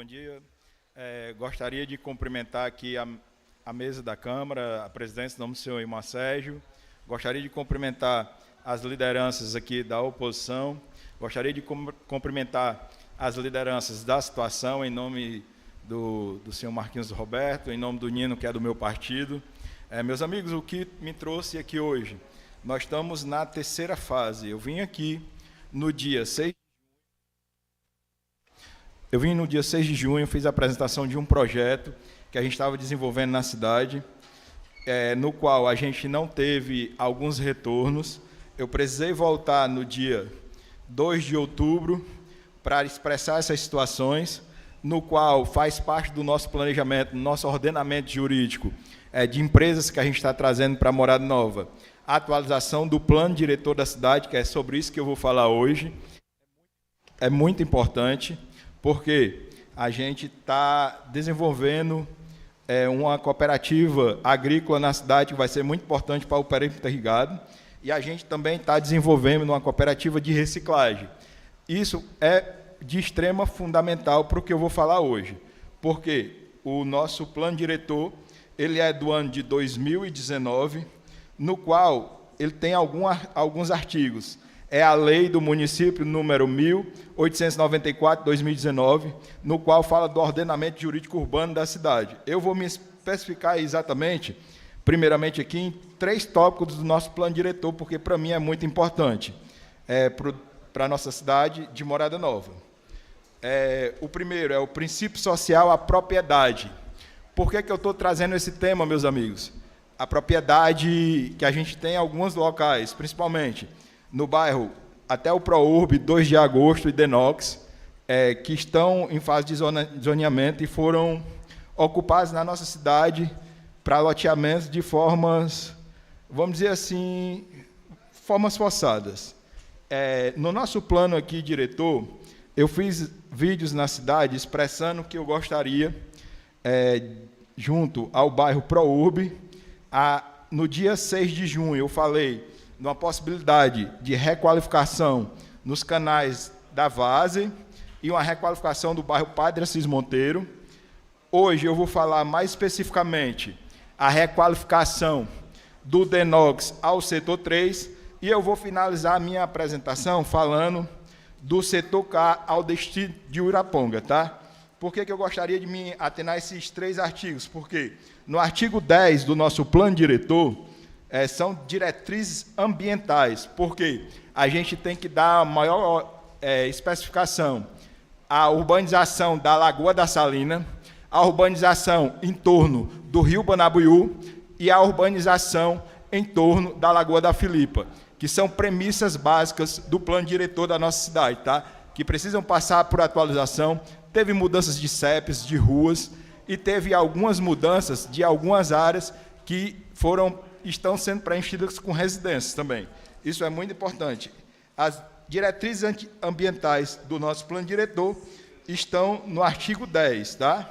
bom dia. Gostaria de cumprimentar aqui a mesa da Câmara, a presidência, em nome do senhor Irmão Sérgio. Gostaria de cumprimentar as lideranças aqui da oposição. Gostaria de cumprimentar as lideranças da situação, em nome do senhor Marquinhos Roberto, em nome do Nino, que é do meu partido. Meus amigos, o que me trouxe aqui hoje? Nós estamos na terceira fase. Eu vim no dia 6 de junho, fiz a apresentação de um projeto que a gente estava desenvolvendo na cidade, no qual a gente não teve alguns retornos. Eu precisei voltar no dia 2 de outubro para expressar essas situações, no qual faz parte do nosso planejamento, do nosso ordenamento jurídico, de empresas que a gente está trazendo para a Morada Nova, a atualização do plano diretor da cidade, que é sobre isso que eu vou falar hoje. É muito importante, porque a gente está desenvolvendo uma cooperativa agrícola na cidade, que vai ser muito importante para o perímetro irrigado, e a gente também está desenvolvendo uma cooperativa de reciclagem. Isso é de extrema fundamental para o que eu vou falar hoje, porque o nosso plano diretor ele é do ano de 2019, no qual ele tem alguns artigos. É a lei do município número 1894/2019, no qual fala do ordenamento jurídico urbano da cidade. Eu vou me especificar exatamente, primeiramente aqui, em 3 tópicos do nosso plano diretor, porque para mim é muito importante, para a nossa cidade de Morada Nova. O primeiro é o princípio social, a propriedade. Por que eu estou trazendo esse tema, meus amigos? A propriedade que a gente tem em alguns locais, principalmente no bairro até o ProURB, 2 de agosto e Denox, que estão em fase de zoneamento e foram ocupados na nossa cidade para loteamentos de formas, vamos dizer assim, formas forçadas. No nosso plano aqui, diretor, eu fiz vídeos na cidade expressando que eu gostaria, junto ao bairro ProURB, no dia 6 de junho, eu falei numa possibilidade de requalificação nos canais da Várzea e uma requalificação do bairro Padre Assis Monteiro. Hoje eu vou falar mais especificamente a requalificação do Denox ao setor 3 e eu vou finalizar a minha apresentação falando do setor K ao destino de Uiraponga, tá? Por que eu gostaria de me atenar a esses 3 artigos? Porque no artigo 10 do nosso plano diretor, são diretrizes ambientais, porque a gente tem que dar maior especificação à urbanização da Lagoa da Salina, a urbanização em torno do Rio Banabuiú e a urbanização em torno da Lagoa da Filipa, que são premissas básicas do plano diretor da nossa cidade, tá? Que precisam passar por atualização. Teve mudanças de CEPs, de ruas, e teve algumas mudanças de algumas áreas que estão sendo preenchidas com residências também. Isso é muito importante. As diretrizes ambientais do nosso plano diretor estão no artigo 10, tá?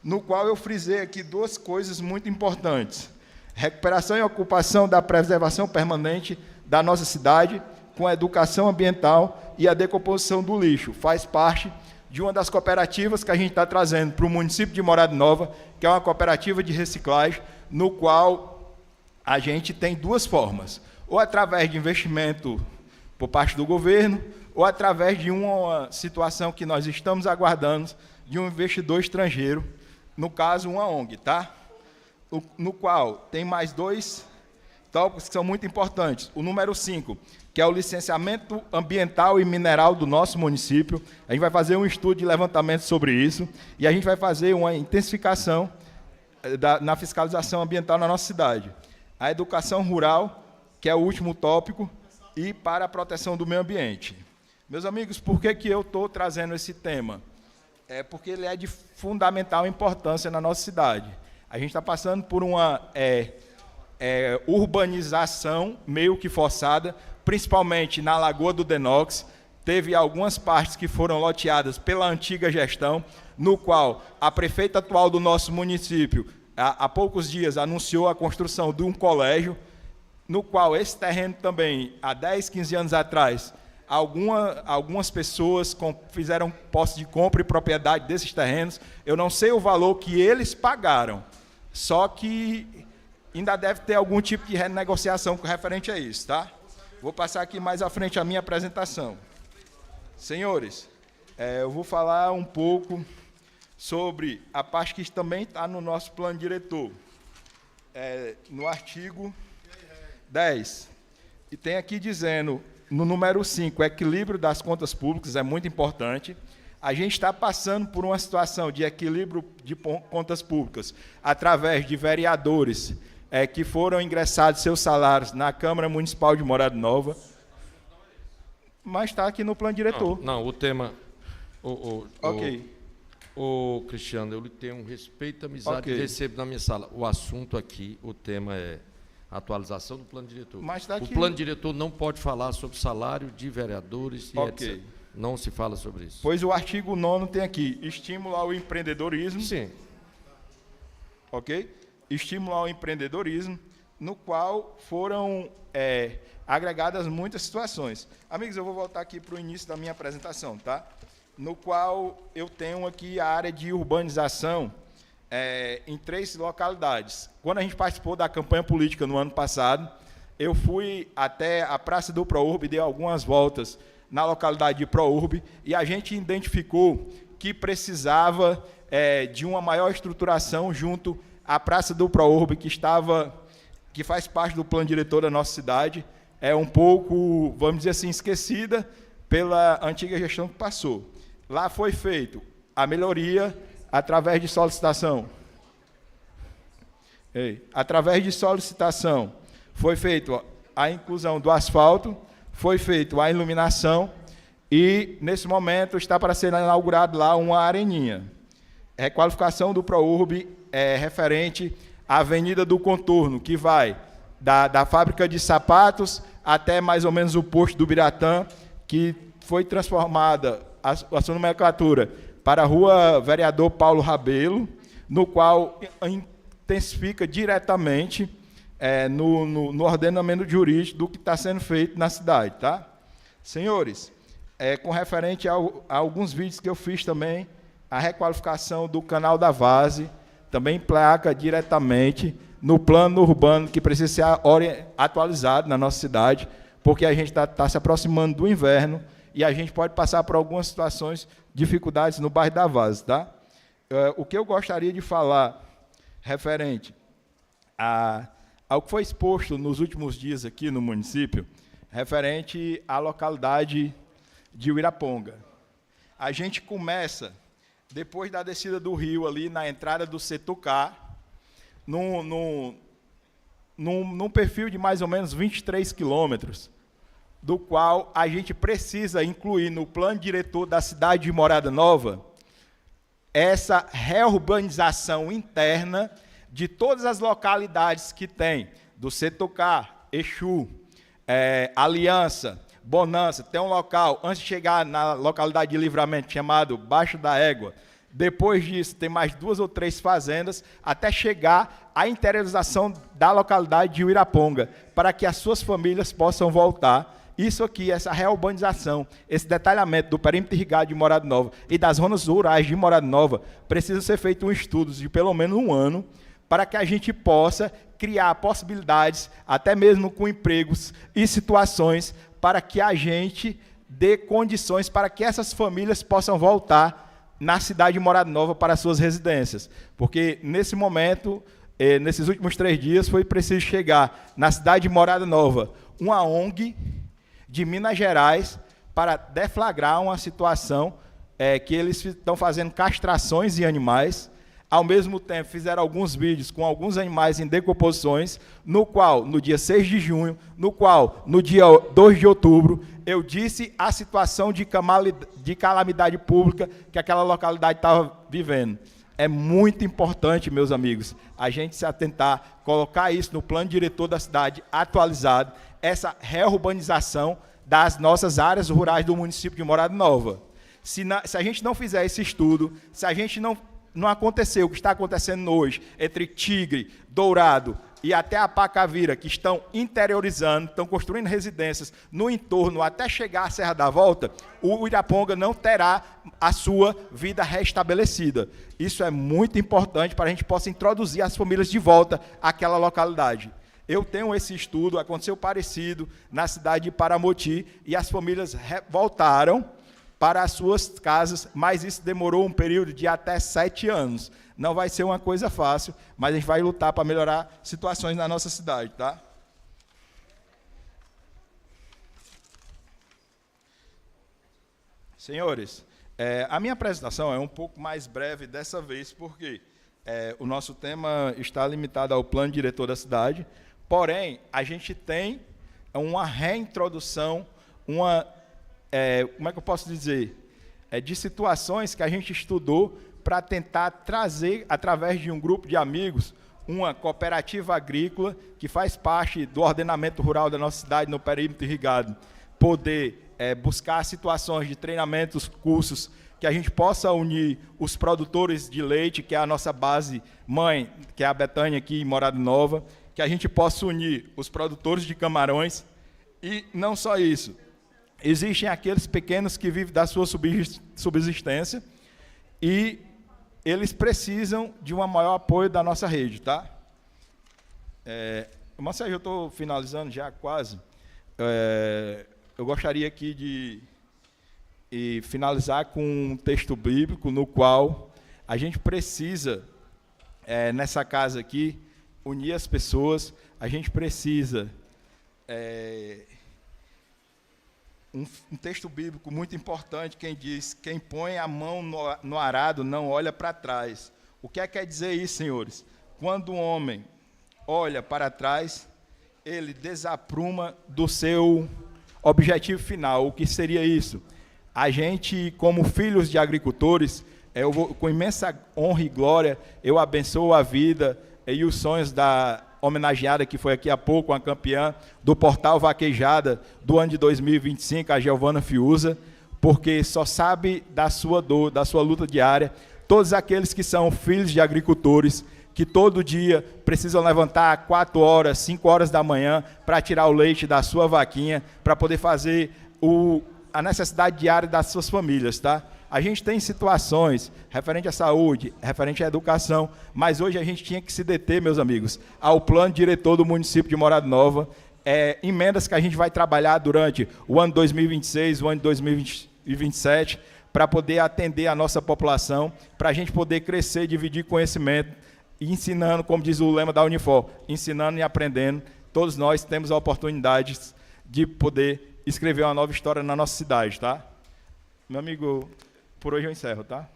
No qual eu frisei aqui 2 coisas muito importantes. Recuperação e ocupação da preservação permanente da nossa cidade, com a educação ambiental e a decomposição do lixo. Faz parte de uma das cooperativas que a gente está trazendo para o município de Morada Nova, que é uma cooperativa de reciclagem, no qual a gente tem 2 formas, ou através de investimento por parte do governo, ou através de uma situação que nós estamos aguardando de um investidor estrangeiro, no caso, uma ONG, tá? No qual tem mais 2 tópicos que são muito importantes. O número 5, que é o licenciamento ambiental e mineral do nosso município. A gente vai fazer um estudo de levantamento sobre isso, e a gente vai fazer uma intensificação na fiscalização ambiental na nossa cidade. A educação rural, que é o último tópico, e para a proteção do meio ambiente. Meus amigos, por que eu estou trazendo esse tema? Porque ele é de fundamental importância na nossa cidade. A gente está passando por uma urbanização meio que forçada, principalmente na Lagoa do Denox. Teve algumas partes que foram loteadas pela antiga gestão, no qual a prefeita atual do nosso município, há poucos dias, anunciou a construção de um colégio, no qual esse terreno também, há 10, 15 anos atrás, algumas pessoas fizeram posse de compra e propriedade desses terrenos. Eu não sei o valor que eles pagaram, só que ainda deve ter algum tipo de renegociação referente a isso, tá? Vou passar aqui mais à frente a minha apresentação. Senhores, eu vou falar um pouco sobre a parte que também está no nosso plano diretor, no artigo 10. E tem aqui dizendo, no número 5, equilíbrio das contas públicas, é muito importante. A gente está passando por uma situação de equilíbrio de contas públicas através de vereadores que foram ingressados seus salários na Câmara Municipal de Morada Nova, mas está aqui no plano diretor. Não, o tema... Ok. Cristiano, eu lhe tenho um respeito, amizade Ok. e recebo na minha sala. O assunto aqui, o tema é atualização do plano diretor. Mas tá O aqui. plano diretor não pode falar sobre salário de vereadores e Ok. etc. Não se fala sobre isso. Pois o artigo 9º tem aqui, estímulo ao empreendedorismo. Sim. Ok? Estímulo ao empreendedorismo, no qual foram agregadas muitas situações. Amigos, eu vou voltar aqui para o início da minha apresentação, tá? No qual eu tenho aqui a área de urbanização em 3 localidades. Quando a gente participou da campanha política no ano passado, eu fui até a Praça do ProUrb, dei algumas voltas na localidade de ProUrb, e a gente identificou que precisava de uma maior estruturação junto à Praça do ProUrb, que faz parte do plano diretor da nossa cidade, um pouco, vamos dizer assim, esquecida pela antiga gestão que passou. Lá foi feito a melhoria através de solicitação. Através de solicitação, foi feita a inclusão do asfalto, foi feita a iluminação e, nesse momento, está para ser inaugurado lá uma areninha. Requalificação do ProUrb referente à Avenida do Contorno, que vai da fábrica de sapatos até mais ou menos o posto do Biratã, que foi transformada a sua nomenclatura para a Rua Vereador Paulo Rabelo, no qual intensifica diretamente no ordenamento jurídico do que está sendo feito na cidade, tá? Senhores, com referente a alguns vídeos que eu fiz também, a requalificação do canal da Várzea, também placa diretamente no plano urbano que precisa ser atualizado na nossa cidade, porque a gente está se aproximando do inverno e a gente pode passar por algumas situações, dificuldades no bairro da Várzea, tá? O que eu gostaria de falar referente ao que foi exposto nos últimos dias aqui no município, referente à localidade de Uiraponga. A gente começa, depois da descida do rio, ali na entrada do Setucá, num perfil de mais ou menos 23 quilômetros, do qual a gente precisa incluir no plano diretor da cidade de Morada Nova essa reurbanização interna de todas as localidades que tem, do Setucá, Exu, Aliança, Bonança. Tem um local, antes de chegar na localidade de Livramento, chamado Baixo da Égua. Depois disso, tem mais 2 ou 3 fazendas, até chegar à interiorização da localidade de Uiraponga, para que as suas famílias possam voltar. Isso aqui, essa reurbanização, esse detalhamento do perímetro irrigado de Morada Nova e das zonas rurais de Morada Nova, precisa ser feito um estudo de pelo menos 1 ano, para que a gente possa criar possibilidades, até mesmo com empregos e situações, para que a gente dê condições para que essas famílias possam voltar na cidade de Morada Nova para suas residências. Porque, nesse momento, nesses últimos 3 dias, foi preciso chegar na cidade de Morada Nova uma ONG de Minas Gerais para deflagrar uma situação que eles estão fazendo castrações em animais. Ao mesmo tempo, fizeram alguns vídeos com alguns animais em decomposições, no qual, no dia 6 de junho, no qual, no dia 2 de outubro, eu disse a situação de calamidade pública que aquela localidade estava vivendo. É muito importante, meus amigos, a gente se atentar, colocar isso no plano diretor da cidade atualizado, essa reurbanização das nossas áreas rurais do município de Morada Nova. Se a gente não fizer esse estudo, se a gente não acontecer o que está acontecendo hoje entre Tigre, Dourado, e até a Pacavira, que estão interiorizando, estão construindo residências no entorno até chegar à Serra da Volta, o Uiraponga não terá a sua vida restabelecida. Isso é muito importante para a gente possa introduzir as famílias de volta àquela localidade. Eu tenho esse estudo, aconteceu parecido na cidade de Paramoti, e as famílias voltaram para as suas casas, mas isso demorou um período de até 7 anos. Não vai ser uma coisa fácil, mas a gente vai lutar para melhorar situações na nossa cidade, tá? Senhores, a minha apresentação é um pouco mais breve dessa vez, porque o nosso tema está limitado ao plano diretor da cidade, porém, a gente tem uma reintrodução, como é que eu posso dizer? De situações que a gente estudou para tentar trazer, através de um grupo de amigos, uma cooperativa agrícola que faz parte do ordenamento rural da nossa cidade, no perímetro irrigado, poder buscar situações de treinamentos, cursos, que a gente possa unir os produtores de leite, que é a nossa base mãe, que é a Betânia aqui em Morada Nova, que a gente possa unir os produtores de camarões, e não só isso, existem aqueles pequenos que vivem da sua subsistência, e eles precisam de um maior apoio da nossa rede, tá? Marcelo, eu estou finalizando já quase. Eu gostaria aqui de finalizar com um texto bíblico no qual a gente precisa, nessa casa aqui, unir as pessoas, a gente precisa... Um texto bíblico muito importante, quem diz: quem põe a mão no arado não olha para trás. O que quer dizer isso, senhores? Quando um homem olha para trás, ele desapruma do seu objetivo final. O que seria isso? A gente, como filhos de agricultores, com imensa honra e glória, eu abençoo a vida e os sonhos da homenageada que foi aqui há pouco, a campeã do Portal Vaquejada do ano de 2025, a Giovana Fiuza, porque só sabe da sua dor, da sua luta diária, todos aqueles que são filhos de agricultores, que todo dia precisam levantar 4 horas, 5 horas da manhã para tirar o leite da sua vaquinha, para poder fazer a necessidade diária das suas famílias, tá? A gente tem situações referente à saúde, referente à educação, mas hoje a gente tinha que se deter, meus amigos, ao plano diretor do município de Morada Nova, emendas que a gente vai trabalhar durante o ano 2026, o ano de 2027, para poder atender a nossa população, para a gente poder crescer, dividir conhecimento, e ensinando, como diz o lema da Unifor, ensinando e aprendendo. Todos nós temos a oportunidade de poder escrever uma nova história na nossa cidade, tá? Meu amigo... Por hoje eu encerro, tá?